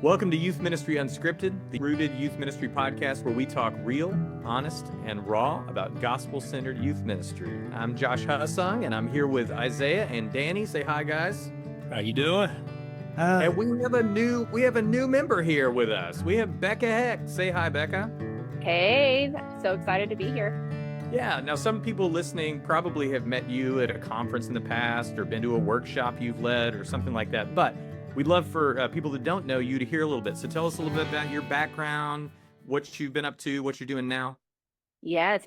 Welcome to Youth Ministry Unscripted, the rooted youth ministry podcast where we talk real, honest, and raw about gospel-centered youth ministry. I'm Josh Hussung, and I'm here with Isaiah and Danny. Say hi, guys. How you doing? And we have a new member here with us. We have Becca Heck. Say hi, Becca. Hey, so excited to be here. Yeah, now some people listening probably have met you at a conference in the past or been to a workshop you've led or something like that, but we'd love for people that don't know you to hear a little bit. So tell us a little bit about your background, what you've been up to, what you're doing now. Yes.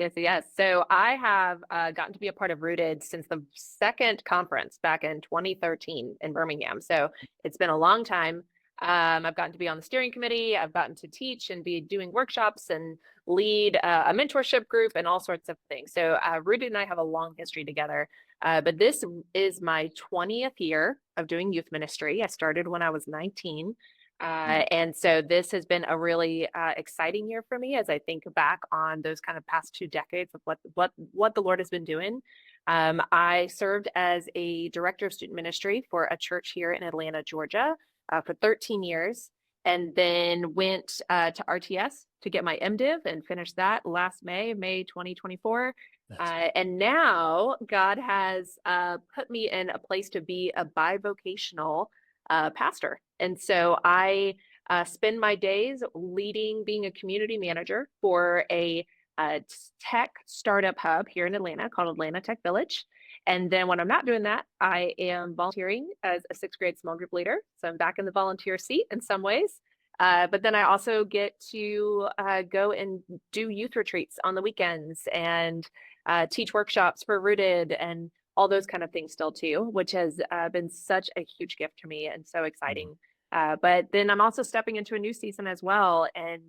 So I have gotten to be a part of Rooted since the second conference back in 2013 in Birmingham. So it's been a long time. I've gotten to be on the steering committee. I've gotten to teach and be doing workshops and lead a mentorship group and all sorts of things. So Rooted and I have a long history together. But this is my 20th year of doing youth ministry. I started when I was 19. And so this has been a really exciting year for me as I think back on those kind of past 2 decades of what the Lord has been doing. I served as a director of student ministry for a church here in Atlanta, Georgia, for 13 years, and then went to RTS to get my MDiv and finished that last May 2024. And now God has put me in a place to be a bivocational pastor. And so I spend my days being a community manager for a tech startup hub here in Atlanta called Atlanta Tech Village. And then when I'm not doing that, I am volunteering as a 6th grade small group leader. So I'm back in the volunteer seat in some ways. But then I also get to go and do youth retreats on the weekends and teach workshops for Rooted and all those kind of things still too, which has been such a huge gift to me and so exciting. But then I'm also stepping into a new season as well and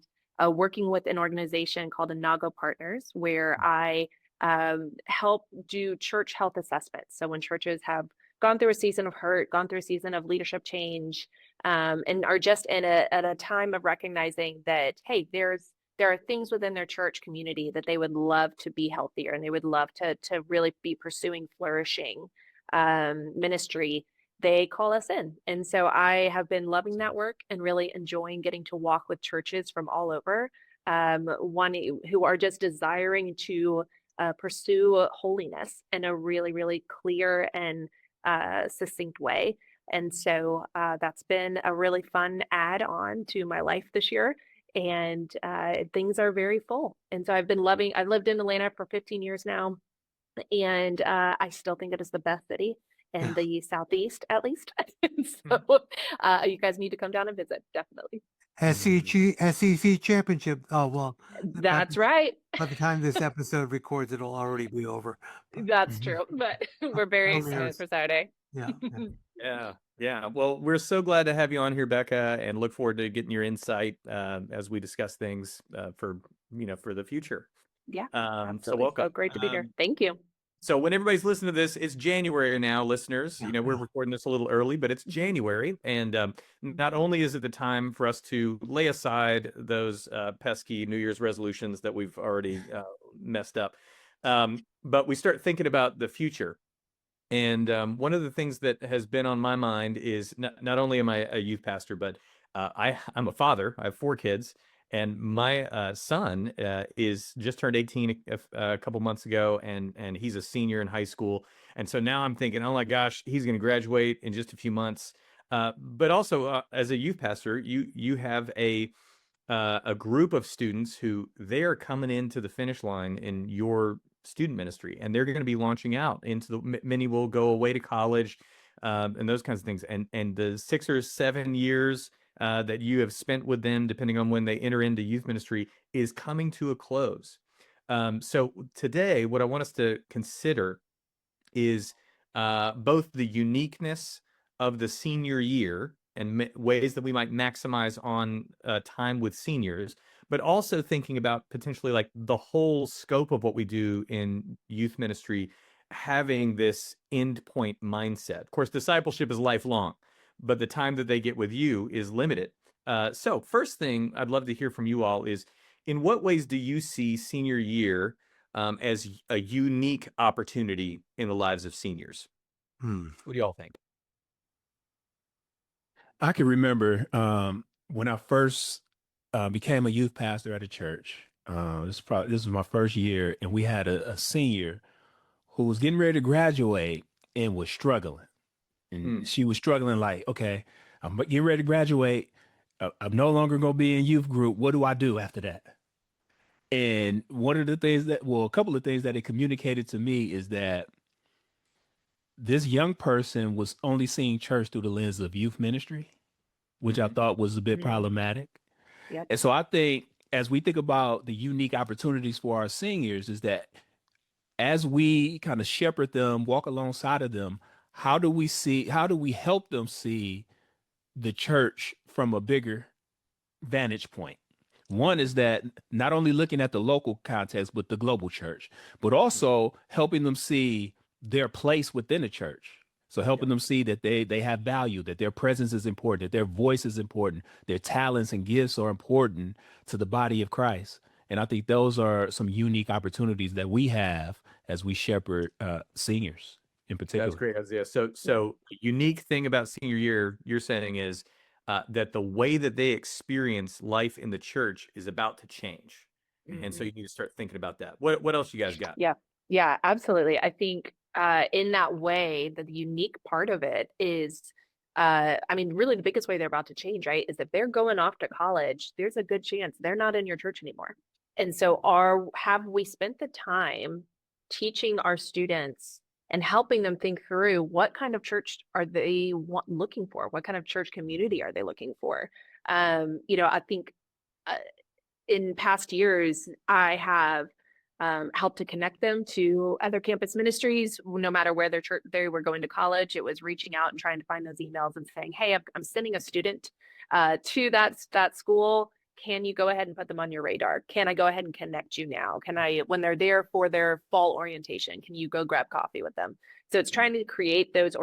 working with an organization called Inago Partners, where I help do church health assessments. So when churches have gone through a season of hurt, gone through a season of leadership change, and are just at a time of recognizing that, hey, there are things within their church community that they would love to be healthier and they would love to really be pursuing flourishing ministry, they call us in. And so I have been loving that work and really enjoying getting to walk with churches from all over, who are just desiring to pursue holiness in a really, really clear and succinct way. And so that's been a really fun add-on to my life this year. And things are very full. And so I've lived in Atlanta for 15 years now. And I still think it is the best city in the Southeast, at least. So you guys need to come down and visit, definitely. SEC championship. Oh, well. That's right. By the time this episode records, it'll already be over. That's true. But we're very excited for Saturday. Yeah. Well, we're so glad to have you on here, Becca, and look forward to getting your insight as we discuss things for the future. Yeah. So welcome. So great to be here. Thank you. So when everybody's listening to this, it's January now, listeners. We're recording this a little early, but it's January. And not only is it the time for us to lay aside those pesky New Year's resolutions that we've already messed up, but we start thinking about the future. And one of the things that has been on my mind is not only am I a youth pastor, but I'm a father. I have 4 kids. And my son is just turned 18 a couple months ago, and he's a senior in high school. And so now I'm thinking, oh my gosh, he's going to graduate in just a few months. But also, as a youth pastor, you have a group of students who they are coming into the finish line in your student ministry, and they're going to be launching out into many will go away to college, and those kinds of things. And the 6 or 7 years that you have spent with them, depending on when they enter into youth ministry, is coming to a close. So today, what I want us to consider is both the uniqueness of the senior year and ways that we might maximize on time with seniors, but also thinking about potentially like the whole scope of what we do in youth ministry, having this endpoint mindset. Of course, discipleship is lifelong, but the time that they get with you is limited. So first thing I'd love to hear from you all is, in what ways do you see senior year as a unique opportunity in the lives of seniors? What do y'all think? I can remember when I first became a youth pastor at a church, this was my first year, and we had a senior who was getting ready to graduate and was struggling. And she was struggling like, okay, I'm getting ready to graduate. I'm no longer going to be in youth group. What do I do after that? And a couple of things that it communicated to me is that this young person was only seeing church through the lens of youth ministry, which I thought was a bit problematic. Yep. And so I think as we think about the unique opportunities for our seniors is that as we kind of shepherd them, walk alongside of them, how do we help them see the church from a bigger vantage point? One is that not only looking at the local context, but the global church, but also helping them see their place within the church. So helping them see that they have value, that their presence is important, that their voice is important, their talents and gifts are important to the body of Christ. And I think those are some unique opportunities that we have as we shepherd seniors in particular. That's great, Isaiah. So unique thing about senior year, you're saying is that the way that they experience life in the church is about to change. And so you need to start thinking about that. What else you guys got? Yeah, absolutely. I think in that way, the unique part of it is, I mean, really the biggest way they're about to change, right, is if they're going off to college, there's a good chance they're not in your church anymore. And so have we spent the time teaching our students and helping them think through what kind of church are they looking for? What kind of church community are they looking for? I think in past years, I have helped to connect them to other campus ministries, no matter where they were going to college. It was reaching out and trying to find those emails and saying, hey, I'm sending a student to that school. Can you go ahead and put them on your radar? Can I go ahead and connect you now? Can I, when they're there for their fall orientation, can you go grab coffee with them? So it's trying to create those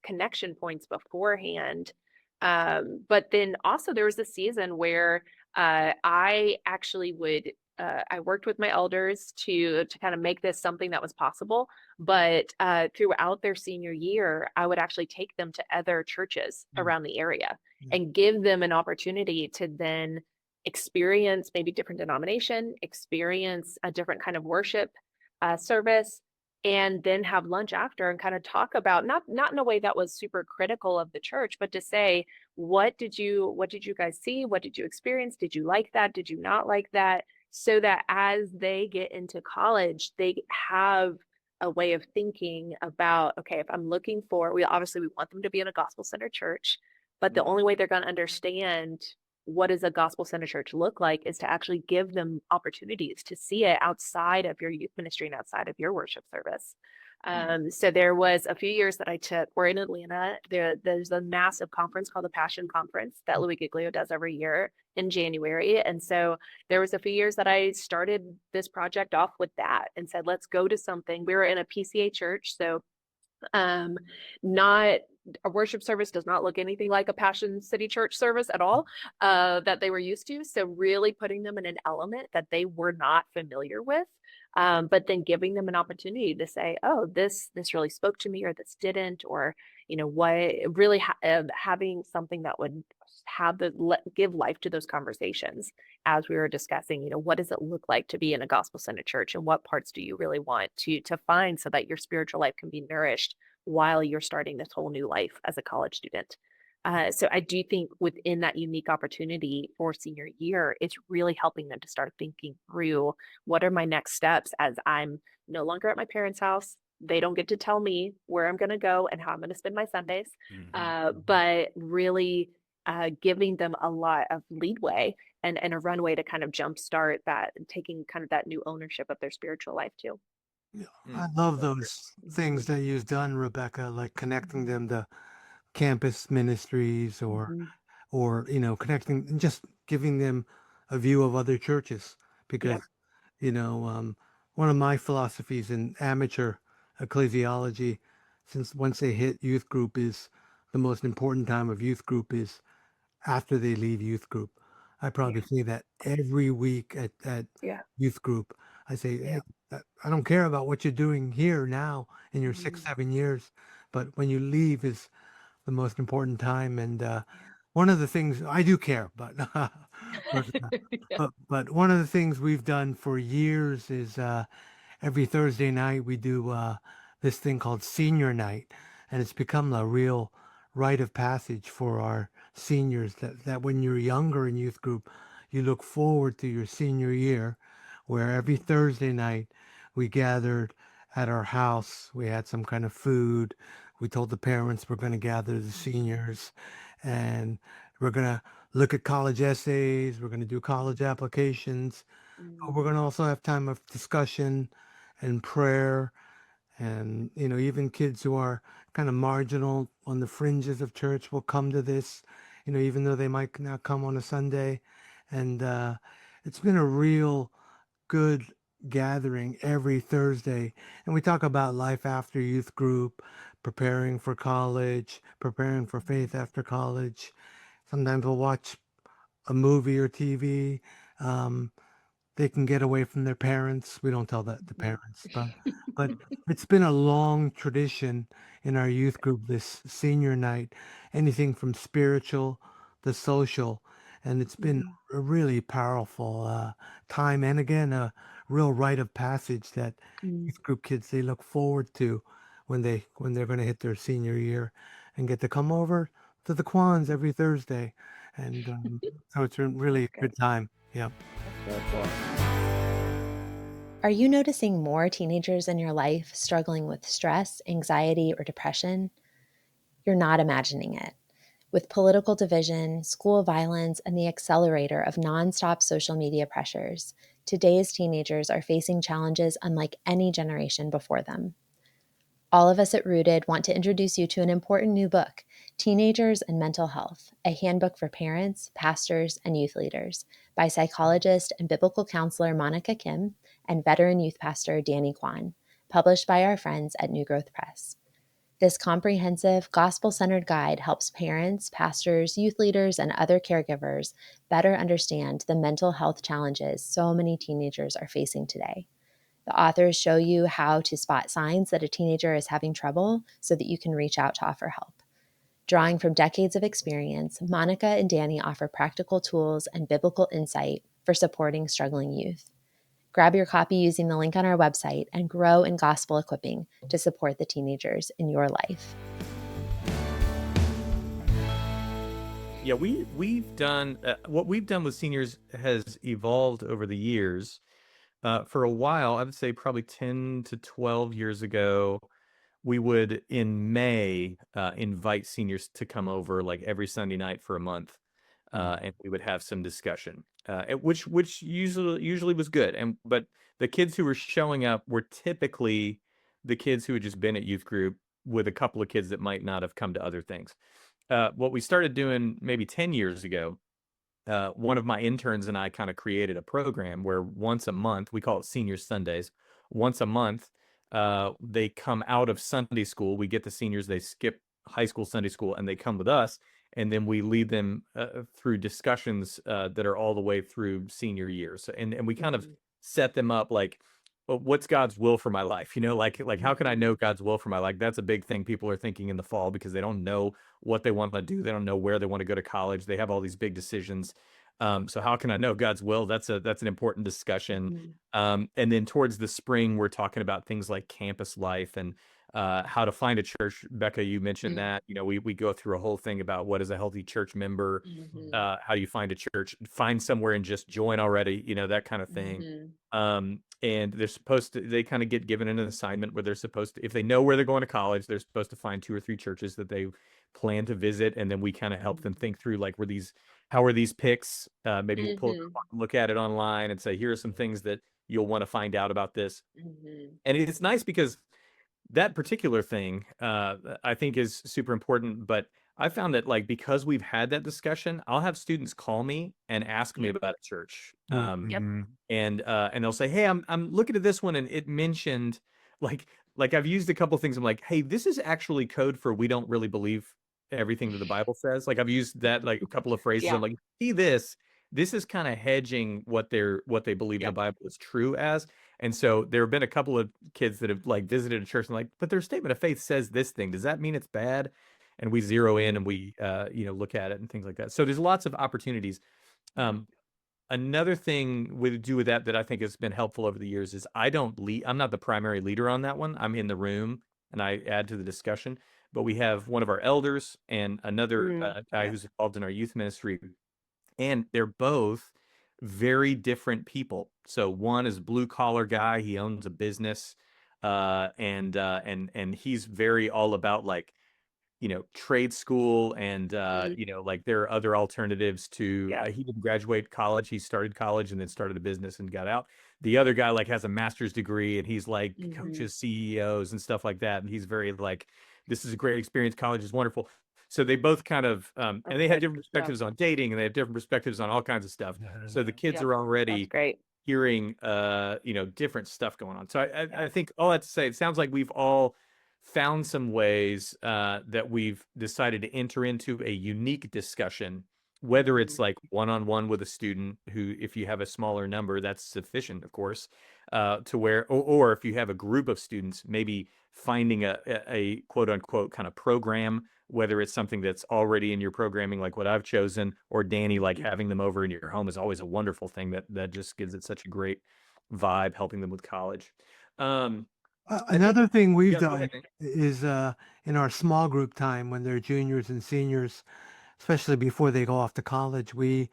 connection points beforehand. But then also there was a season where I actually I worked with my elders to kind of make this something that was possible. But throughout their senior year, I would actually take them to other churches around the area and give them an opportunity to then experience maybe different denomination, experience a different kind of worship service, and then have lunch after and kind of talk about not in a way that was super critical of the church, but to say, what did you guys see? What did you experience? Did you like that? Did you not like that? So that as they get into college, they have a way of thinking about, okay, if I'm looking for, we want them to be in a gospel-centered church, but the only way they're going to understand what does a gospel-centered church look like is to actually give them opportunities to see it outside of your youth ministry and outside of your worship service. So there was a few years that I took, we're in Atlanta, there's a massive conference called the Passion Conference that Louis Giglio does every year in January. And so there was a few years that I started this project off with that and said, let's go to something. We were in a PCA church, so not a worship service does not look anything like a Passion City Church service at all that they were used to. So really putting them in an element that they were not familiar with, but then giving them an opportunity to say, oh, this really spoke to me, or this didn't, or what really having something that would give life to those conversations as we were discussing, what does it look like to be in a gospel-centered church, and what parts do you really want to find so that your spiritual life can be nourished while you're starting this whole new life as a college student. So I do think within that unique opportunity for senior year, it's really helping them to start thinking through, what are my next steps as I'm no longer at my parents' house. They don't get to tell me where I'm going to go and how I'm going to spend my Sundays, but really giving them a lot of leadway and a runway to kind of jumpstart that, taking kind of that new ownership of their spiritual life too. I love those things that you've done, Rebecca, like connecting them to campus ministries or connecting, just giving them a view of other churches. Because one of my philosophies in amateur ecclesiology, since once they hit youth group, is the most important time of youth group is after they leave youth group. I probably say that every week at youth group. I say, hey, I don't care about what you're doing here now in your 6-7 years, but when you leave is the most important time. And one of the things I do care, but Yeah. but one of the things we've done for years is every Thursday night we do this thing called senior night, and it's become a real rite of passage for our seniors. That when you're younger in youth group, you look forward to your senior year, where every Thursday night we gathered at our house. We had some kind of food. We told the parents we're going to gather the seniors, and we're going to look at college essays. We're going to do college applications. But we're going to also have time of discussion and prayer, and even kids who are kind of marginal on the fringes of church will come to this, even though they might not come on a Sunday. And it's been a real good gathering every Thursday, and we talk about life after youth group, preparing for college, preparing for faith after college. Sometimes we'll watch a movie or TV. um, they can get away from their parents. We don't tell that to parents, but it's been a long tradition in our youth group, this senior night, anything from spiritual to social, and it's been a really powerful time, and again a real rite of passage that youth group kids, they look forward to when they're going to hit their senior year and get to come over to the Quans every Thursday, and so it's a really That's good. good time. Yeah. Are you noticing more teenagers in your life struggling with stress, anxiety, or depression? You're not imagining it. With political division, school violence, and the accelerator of nonstop social media pressures, today's teenagers are facing challenges unlike any generation before them. All of us at Rooted want to introduce you to an important new book, Teenagers and Mental Health, a handbook for parents, pastors, and youth leaders, by psychologist and biblical counselor Monica Kim and veteran youth pastor Danny Kwan, published by our friends at New Growth Press. This comprehensive, gospel-centered guide helps parents, pastors, youth leaders, and other caregivers better understand the mental health challenges so many teenagers are facing today. The authors show you how to spot signs that a teenager is having trouble so that you can reach out to offer help. Drawing from decades of experience, Monica and Danny offer practical tools and biblical insight for supporting struggling youth. Grab your copy using the link on our website and grow in gospel equipping to support the teenagers in your life. Yeah, we've done what we've done with seniors has evolved over the years. For a while, I would say probably 10 to 12 years ago, we would in May invite seniors to come over like every Sunday night for a month, and we would have some discussion, which usually was good. But the kids who were showing up were typically the kids who had just been at youth group with a couple of kids that might not have come to other things. What we started doing maybe 10 years ago, one of my interns and I kind of created a program where once a month, we call it Senior Sundays. Once a month, they come out of Sunday school. We get the seniors, they skip high school Sunday school, and they come with us. And then we lead them through discussions that are all the way through senior years. And we kind of set them up like, well, what's God's will for my life? Like how can I know God's will for my life? That's a big thing people are thinking in the fall because they don't know what they want to do. They don't know where they want to go to college. They have all these big decisions. So how can I know God's will? That's an important discussion. And then towards the spring, we're talking about things like campus life and how to find a church. Becca, you mentioned that. We go through a whole thing about what is a healthy church member. How do you find a church? Find somewhere and just join already. That kind of thing. And they kind of get given an assignment where they're supposed to, if they know where they're going to college, they're supposed to find 2 or 3 churches that they plan to visit, and then we kind of help them think through like how are these picks? Maybe we'll pull it up, look at it online and say, here are some things that you'll want to find out about this. And it's nice because that particular thing I think is super important. But I found that like because we've had that discussion, I'll have students call me and ask me about a church. And they'll say, hey, I'm looking at this one and it mentioned like I've used a couple things. I'm like, hey, this is actually code for we don't really believe everything that the Bible says. Like I've used that like a couple of phrases. I'm like, see this is kind of hedging what they believe the Bible is true as. And so there have been a couple of kids that have like visited a church and like, but their statement of faith says this thing. Does that mean it's bad? and we zero in and we look at it and things like that. So there's lots of opportunities. Another thing we do with that I think has been helpful over the years is I'm not the primary leader on that one. I'm in the room and I add to the discussion, but we have one of our elders and another guy who's involved in our youth ministry, and they're both very different people. So one is a blue collar guy. He owns a business, and he's very all about like, trade school and, like there are other alternatives to, he didn't graduate college. He started college and then started a business and got out. The other guy like has a master's degree and he's like coaches CEOs and stuff like that. And he's very like, this is a great experience. College is wonderful. So they both kind of, and they have different perspectives on dating and they have different perspectives on all kinds of stuff. So the kids are already great. hearing, different stuff going on. So I think all that to say, it sounds like we've all found some ways that we've decided to enter into a unique discussion, whether it's like one-on-one with a student who, if you have a smaller number, that's sufficient, of course, to where, or if you have a group of students, maybe finding a quote unquote kind of program, whether it's something that's already in your programming, like what I've chosen, or Danny, like having them over in your home is always a wonderful thing that just gives it such a great vibe, helping them with college. Another thing we've Yeah, go done ahead. is in our small group time when they're juniors and seniors, especially before they go off to college, we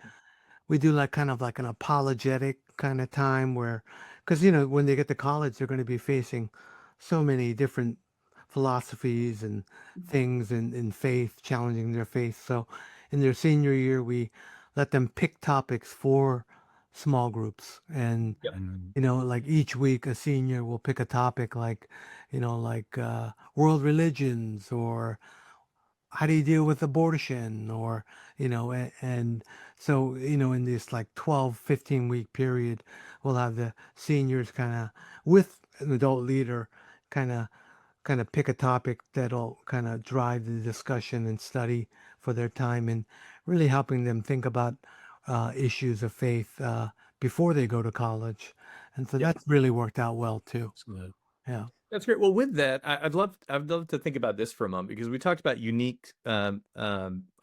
do like kind of like an apologetic kind of time where, because when they get to college, they're going to be facing so many different philosophies and things in faith, challenging their faith. So in their senior year, we let them pick topics for small groups, and like each week a senior will pick a topic like world religions, or how do you deal with abortion, or and so in this like 12-15 week period, we'll have the seniors kind of with an adult leader kind of pick a topic that'll kind of drive the discussion and study for their time, and really helping them think about issues of faith before they go to college. And so that's really worked out well too. That's good. Yeah. That's great. Well, with that, I'd love to think about this for a moment, because we talked about unique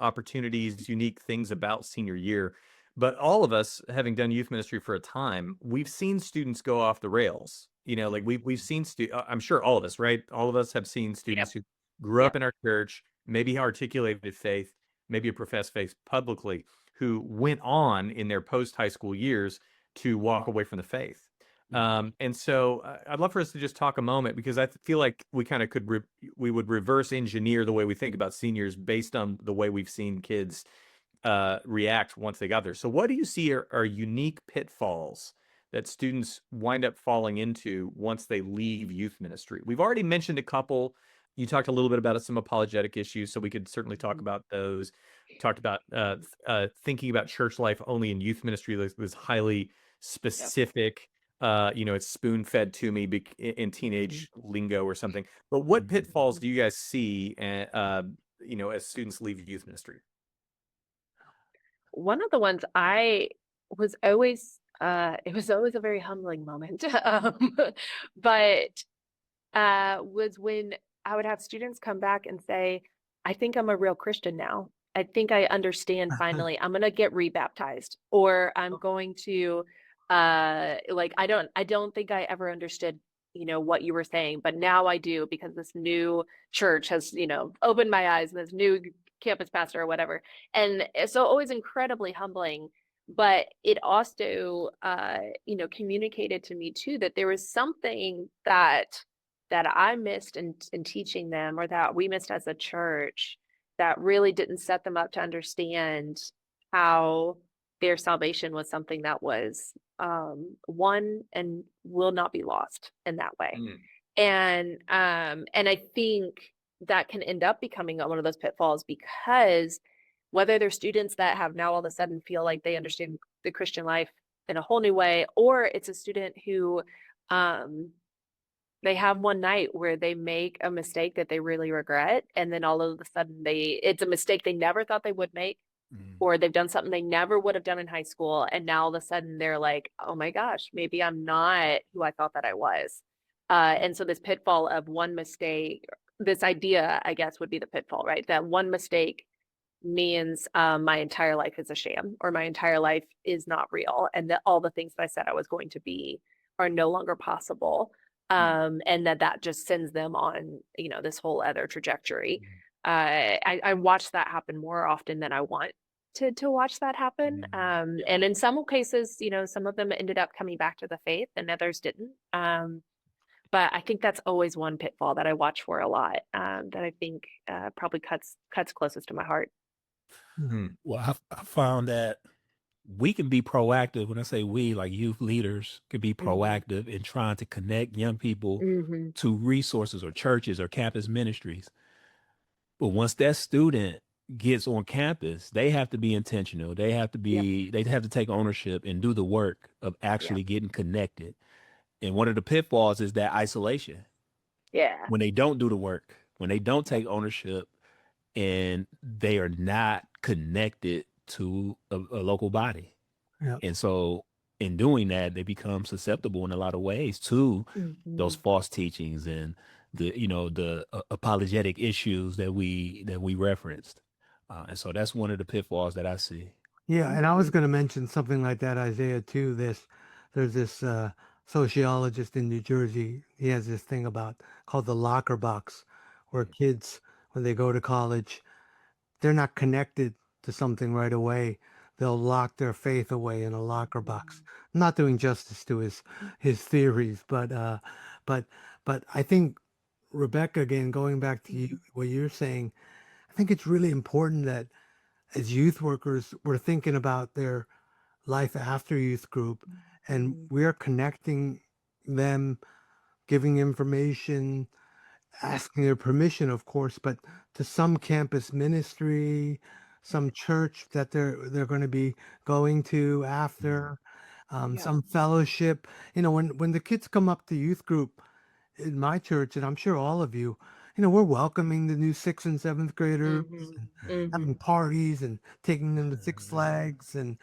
opportunities, unique things about senior year. But all of us, having done youth ministry for a time, we've seen students go off the rails. Like we've seen I'm sure all of us, right? All of us have seen students who grew up in our church, maybe articulated faith, maybe professed faith publicly, who went on in their post-high school years to walk away from the faith. And so I'd love for us to just talk a moment, because I feel like we kind of we would reverse engineer the way we think about seniors based on the way we've seen kids react once they got there. So what do you see are unique pitfalls that students wind up falling into once they leave youth ministry? We've already mentioned a couple. You talked a little bit about some apologetic issues, so we could certainly talk about those. Talked about thinking about church life only in youth ministry was highly specific. It's spoon-fed to me in teenage lingo or something. But what pitfalls do you guys see, as students leave youth ministry? One of the ones I was always, it was always a very humbling moment, but was when I would have students come back and say, I think I'm a real Christian now. I think I understand finally. I'm going to get rebaptized, or I'm going to, I don't think I ever understood, what you were saying, but now I do, because this new church has, opened my eyes, and this new campus pastor or whatever. And so always incredibly humbling, but it also, communicated to me too, that there was something that I missed in teaching them, or that we missed as a church, that really didn't set them up to understand how their salvation was something that was won and will not be lost in that way. And I think that can end up becoming one of those pitfalls, because whether they're students that have now all of a sudden feel like they understand the Christian life in a whole new way, or it's a student who they have one night where they make a mistake that they really regret, and then all of a sudden it's a mistake they never thought they would make, or they've done something they never would have done in high school, and now all of a sudden they're like, oh my gosh, maybe I'm not who I thought that I was. And so this pitfall of one mistake this idea, I guess, would be the pitfall, right? That one mistake means my entire life is a sham, or my entire life is not real, and that all the things that I said I was going to be are no longer possible. And that just sends them on, this whole other trajectory. I watch that happen more often than I want to watch that happen. And in some cases, some of them ended up coming back to the faith and others didn't. But I think that's always one pitfall that I watch for a lot, that I think probably cuts closest to my heart. Well, I found that we can be proactive. When I say we, like youth leaders, could be proactive in trying to connect young people to resources or churches or campus ministries. But once that student gets on campus, they have to be intentional. They have to be, they have to take ownership and do the work of actually getting connected. And one of the pitfalls is that isolation. Yeah. When they don't do the work, when they don't take ownership, and they are not connected to a local body. And so in doing that, they become susceptible in a lot of ways to those false teachings and the apologetic issues that we referenced. And so that's one of the pitfalls that I see. Yeah, and I was going to mention something like that, Isaiah, too. There's this sociologist in New Jersey. He has this thing called the locker box, where kids, when they go to college, they're not connected to something right away. They'll lock their faith away in a locker box. I'm not doing justice to his theories, but I think, Rebecca, again, going back to you, what you're saying, I think it's really important that as youth workers, we're thinking about their life after youth group, and we're connecting them, giving information, asking their permission, of course, but to some campus ministry, some church that they're going to be going to after, some fellowship. When the kids come up to youth group in my church, and I'm sure all of you, we're welcoming the new 6th and 7th graders, and having parties and taking them to Six Flags and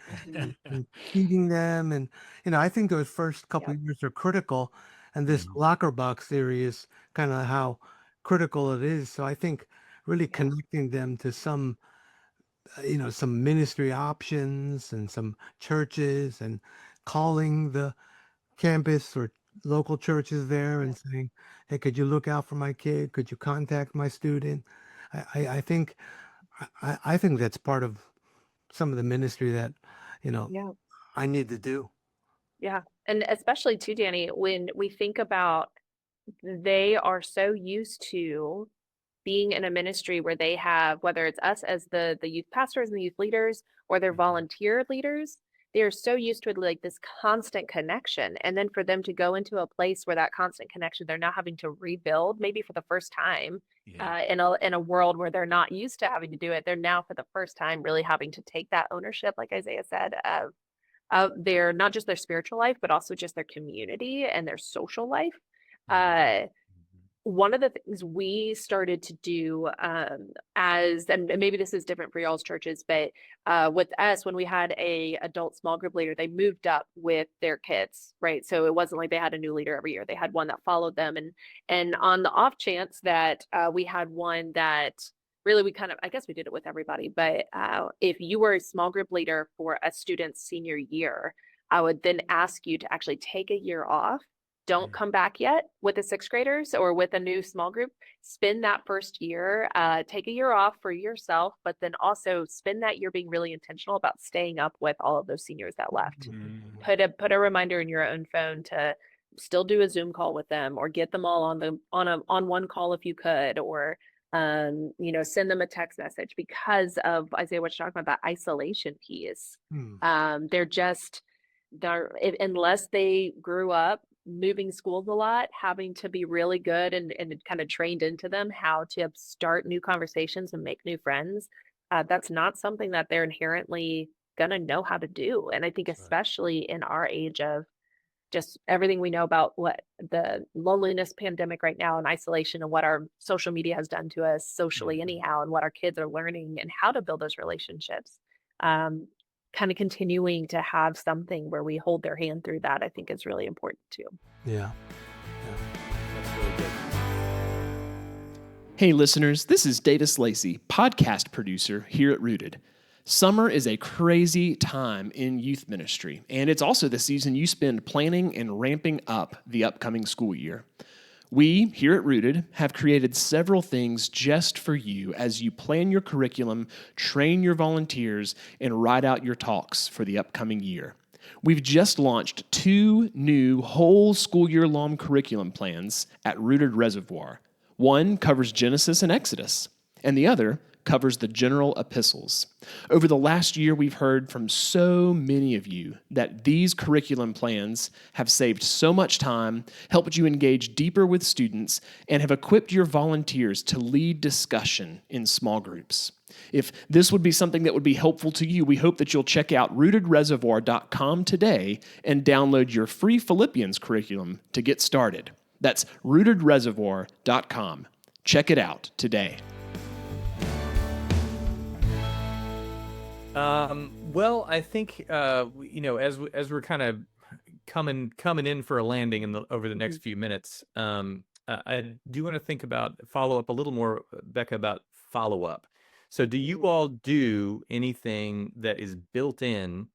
feeding them. And, I think those first couple of years are critical. And this locker box theory is kind of how critical it is. So I think really connecting them to some ministry options and some churches, and calling the campus or local churches there and saying, hey, could you look out for my kid? Could you contact my student? I think that's part of some of the ministry that, I need to do. Yeah. And especially too, Danny, when we think about, they are so used to being in a ministry where they have, whether it's us as the youth pastors and the youth leaders, or their volunteer leaders, they are so used to like this constant connection. And then for them to go into a place where that constant connection, they're now having to rebuild, maybe for the first time, in a world where they're not used to having to do it. They're now for the first time really having to take that ownership, like Isaiah said, of their, not just their spiritual life, but also just their community and their social life. One of the things we started to do, and maybe this is different for y'all's churches, but with us, when we had a adult small group leader, they moved up with their kids, right? So it wasn't like they had a new leader every year. They had one that followed them. And on the off chance that we had one that really, we kind of, I guess we did it with everybody, but if you were a small group leader for a student's senior year, I would then ask you to actually take a year off. Don't come back yet with the 6th graders or with a new small group. Spend that first year, take a year off for yourself, but then also spend that year being really intentional about staying up with all of those seniors that left. Put a reminder in your own phone to still do a Zoom call with them, or get them all on one call if you could, or send them a text message, because of, Isaiah, what you're talking about, that isolation piece. Unless they grew up moving schools a lot, having to be really good and kind of trained into them how to start new conversations and make new friends, that's not something that they're inherently gonna know how to do. And I think especially in our age of just everything we know about what the loneliness pandemic right now and isolation, and what our social media has done to us socially anyhow, and what our kids are learning and how to build those relationships, kind of continuing to have something where we hold their hand through that, I think is really important too. Yeah. That's really good. Hey listeners, this is Davis Lacey, podcast producer here at Rooted. Summer is a crazy time in youth ministry, and it's also the season you spend planning and ramping up the upcoming school year. We, here at Rooted, have created several things just for you as you plan your curriculum, train your volunteers, and write out your talks for the upcoming year. We've just launched 2 new whole school year-long curriculum plans at Rooted Reservoir. One covers Genesis and Exodus, and the other covers the general epistles. Over the last year, we've heard from so many of you that these curriculum plans have saved so much time, helped you engage deeper with students, and have equipped your volunteers to lead discussion in small groups. If this would be something that would be helpful to you, we hope that you'll check out rootedreservoir.com today and download your free Philippians curriculum to get started. That's rootedreservoir.com. Check it out today. Well, I think as we're kind of coming in for a landing over the next few minutes, I do want to think about follow up a little more, Becca, about follow up. So, do you all do anything that is built in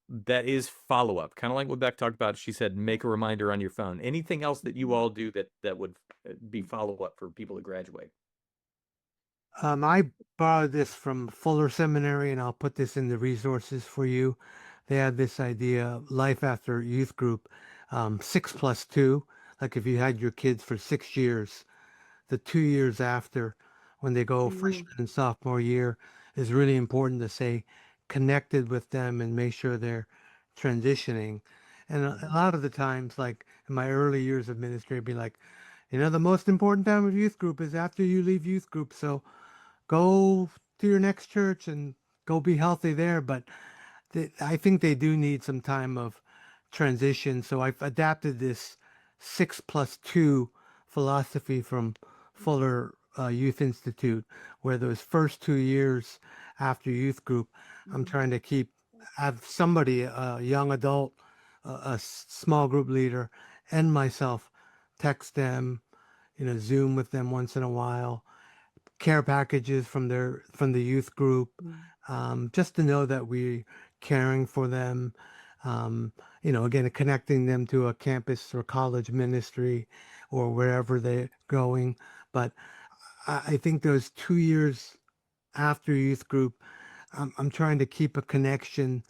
that is follow up? Kind of like what Becca talked about. She said, make a reminder on your phone. Anything else that you all do that would be follow up for people to graduate? I borrowed this from Fuller Seminary, and I'll put this in the resources for you. They had this idea, life after youth group, 6+2. Like if you had your kids for 6 years, the 2 years after, when they go freshman and sophomore year, is really important to stay connected with them and make sure they're transitioning. And a lot of the times, like in my early years of ministry, I'd be like, the most important time of youth group is after you leave youth group. So go to your next church and go be healthy there. But I think they do need some time of transition. So I've adapted this 6+2 philosophy from Fuller Youth Institute, where those first 2 years after youth group, I'm trying to have somebody, a young adult, a small group leader, and myself text them, Zoom with them once in a while, care packages from the youth group, just to know that we're caring for them. Again, connecting them to a campus or college ministry or wherever they're going. But I think those 2 years after youth group, I'm trying to keep a connection,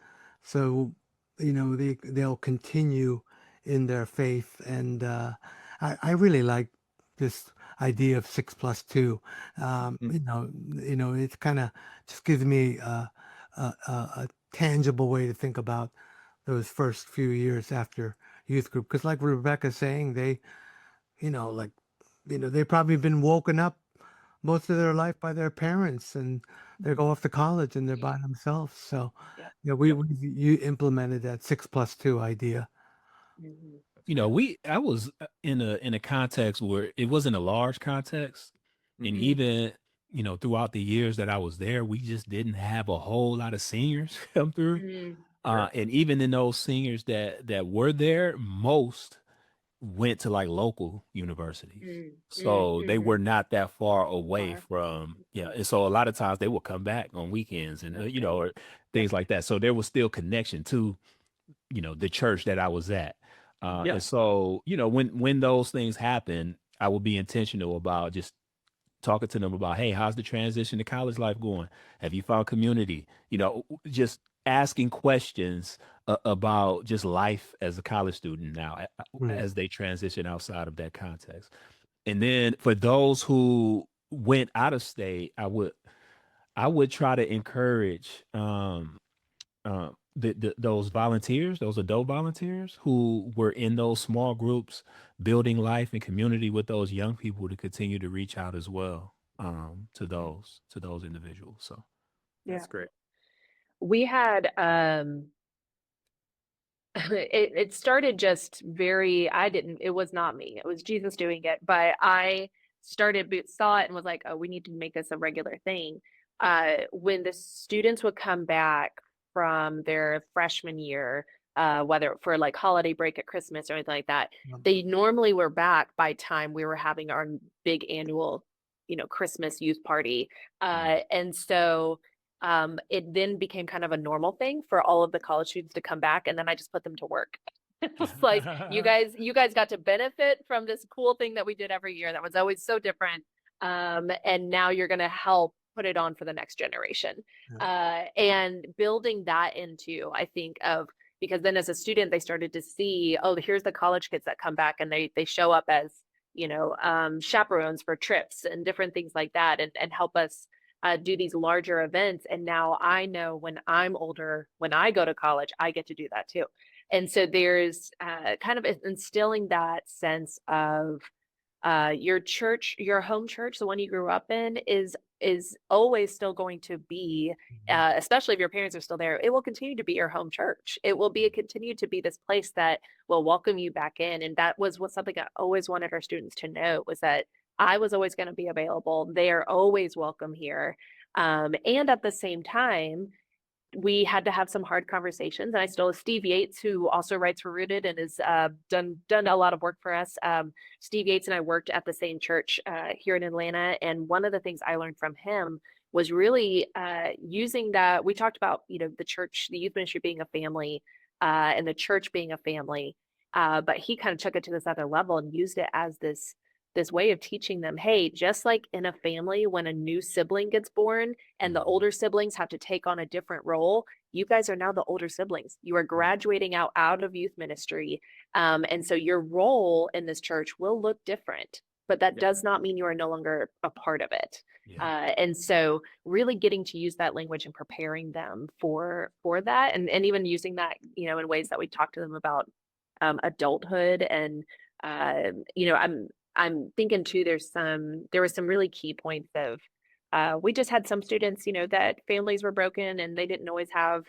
so they'll continue in their faith. And I really like this idea of 6+2. It kind of just gives me a tangible way to think about those first few years after youth group. Because like Rebecca's saying, they've probably been woken up most of their life by their parents, and they go off to college and they're by themselves. So you implemented that 6+2 idea. I was in a context where it wasn't a large context, and even throughout the years that I was there, we just didn't have a whole lot of seniors come through. And even in those seniors that were there, most went to like local universities. So they were not that far away from, and so a lot of times they would come back on weekends and, or things like that. So there was still connection to, the church that I was at. And so, when those things happen, I will be intentional about just talking to them about, hey, how's the transition to college life going? Have you found community? Just asking questions about just life as a college student now as they transition outside of that context. And then for those who went out of state, I would try to encourage those volunteers, those adult volunteers who were in those small groups, building life and community with those young people, to continue to reach out as well to those individuals. So that's great. We had it started just it was not me, it was Jesus doing it, but I saw it and was like, oh, we need to make this a regular thing. When the students would come back from their freshman year, whether for like holiday break at Christmas or anything like that. Yep. They normally were back by time we were having our big annual, Christmas youth party. And so it then became kind of a normal thing for all of the college students to come back, and then I just put them to work. It's like you guys got to benefit from this cool thing that we did every year that was always so different. And now you're going to help put it on for the next generation. And building that into, I think, because then as a student, they started to see, oh, here's the college kids that come back and they show up as, chaperones for trips and different things like that, and help us do these larger events. And now I know when I'm older, when I go to college, I get to do that too. And so there's kind of instilling that sense of your church, your home church, the one you grew up in, is always still going to be, especially if your parents are still there, it will continue to be your home church. It will continue to be this place that will welcome you back in. And that was something I always wanted our students to know, was that I was always going to be available. They are always welcome here. And at the same time, we had to have some hard conversations. And I still have Steve Yates, who also writes for Rooted and has done a lot of work for us. Steve Yates and I worked at the same church here in Atlanta. And one of the things I learned from him was really using that. We talked about, the church, the youth ministry being a family, and the church being a family. But he kind of took it to this other level and used it as this way of teaching them, hey, just like in a family, when a new sibling gets born and the older siblings have to take on a different role, you guys are now the older siblings. You are graduating out of youth ministry. And so your role in this church will look different, but that does not mean you are no longer a part of it. And so really getting to use that language and preparing them for that, and even using that, in ways that we talk to them about adulthood. And, I'm thinking too, there were some really key points of, we just had some students, that families were broken and they didn't always have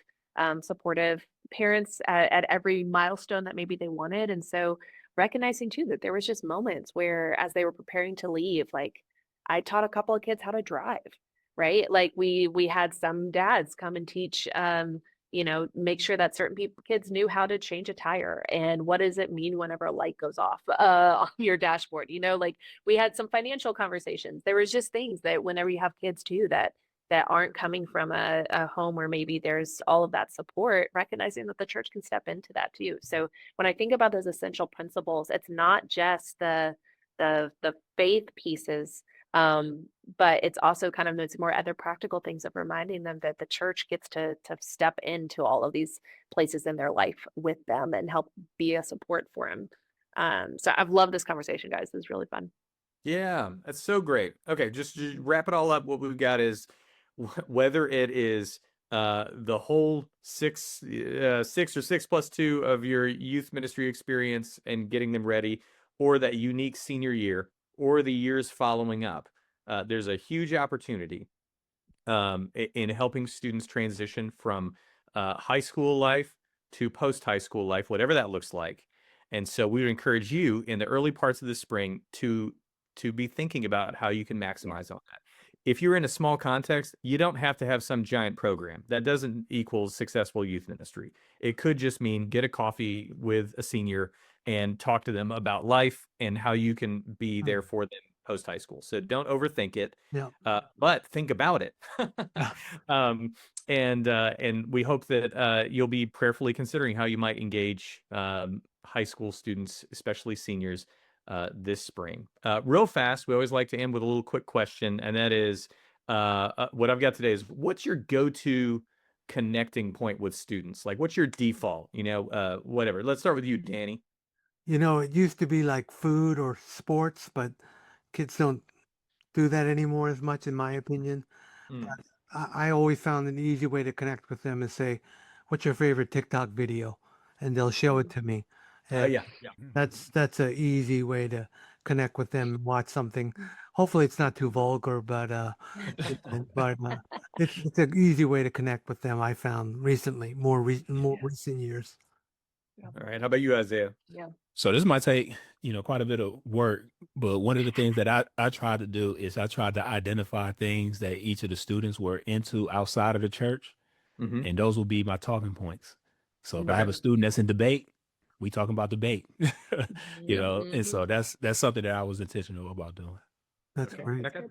supportive parents at every milestone that maybe they wanted. And so recognizing too that there was just moments where, as they were preparing to leave, like I taught a couple of kids how to drive, right? Like we had some dads come and teach, make sure that certain kids knew how to change a tire and what does it mean whenever a light goes off on your dashboard. Like we had some financial conversations. There was just things that whenever you have kids too that aren't coming from a home where maybe there's all of that support, recognizing that the church can step into that too. So when I think about those essential principles, it's not just the faith pieces, but it's also kind of those more other practical things of reminding them that the church gets to step into all of these places in their life with them and help be a support for them. So I've loved this conversation, guys. This is really fun. Yeah, that's so great. Okay, just to wrap it all up, what we've got is whether it is the whole 6 or 6+2 of your youth ministry experience and getting them ready, or that unique senior year, or the years following up. There's a huge opportunity in helping students transition from high school life to post-high school life, whatever that looks like. And so we would encourage you in the early parts of the spring to be thinking about how you can maximize on that. If you're in a small context, you don't have to have some giant program. That doesn't equal successful youth ministry. It could just mean get a coffee with a senior and talk to them about life and how you can be there for them post high school. So don't overthink it, but think about it. And we hope that you'll be prayerfully considering how you might engage high school students, especially seniors, this spring. Real fast, we always like to end with a little quick question, and that is, what I've got today is, what's your go-to connecting point with students? Like, what's your default? Whatever. Let's start with you, Danny. It used to be like food or sports, but kids don't do that anymore as much, in my opinion. But I always found an easy way to connect with them is say, "What's your favorite TikTok video?" And they'll show it to me. And that's an easy way to connect with them and watch something. Hopefully, it's not too vulgar, but it's an easy way to connect with them. I found recently, more recent years. All right. How about you, Isaiah? Yeah. So this might take, quite a bit of work, but one of the things that I tried to do is I tried to identify things that each of the students were into outside of the church, and those will be my talking points. So if I have a student that's in debate, we talking about debate, you know, and Mhm. so that's something that I was intentional about doing. That's great. Becca?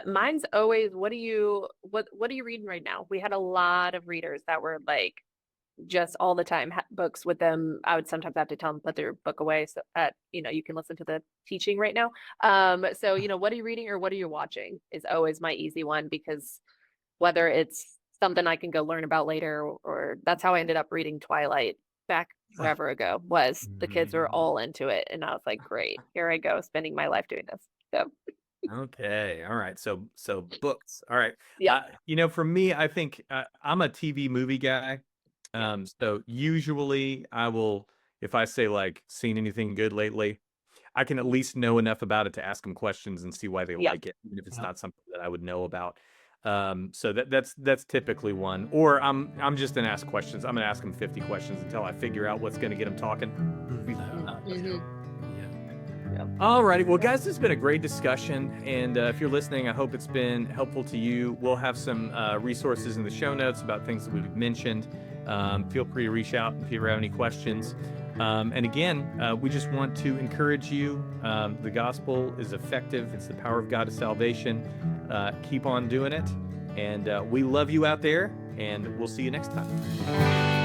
Mine's always, what are you reading right now? We had a lot of readers that were like just all the time books with them. I would sometimes have to tell them put their book away so that you can listen to the teaching right now. So what are you reading or what are you watching is always my easy one, because whether it's something I can go learn about later, or that's how I ended up reading Twilight back forever ago, was the kids were all into it and I was like, great, here I go spending my life doing this. So Okay. All right. So books. All right. yeah. For me, I think I'm a TV movie guy. So usually I will, if I say like seen anything good lately, I can at least know enough about it to ask them questions and see why they Yeah. like it, even if it's Yeah. not something that I would know about. So that's typically one. Or I'm just gonna ask questions. I'm gonna ask them 50 questions until I figure out what's gonna get them talking. Mhm. All righty. Well, guys, this has been a great discussion. And if you're listening, I hope it's been helpful to you. We'll have some resources in the show notes about things that we've mentioned. Feel free to reach out if you have any questions. And again, we just want to encourage you. The gospel is effective. It's the power of God to salvation. Keep on doing it. And we love you out there. And we'll see you next time.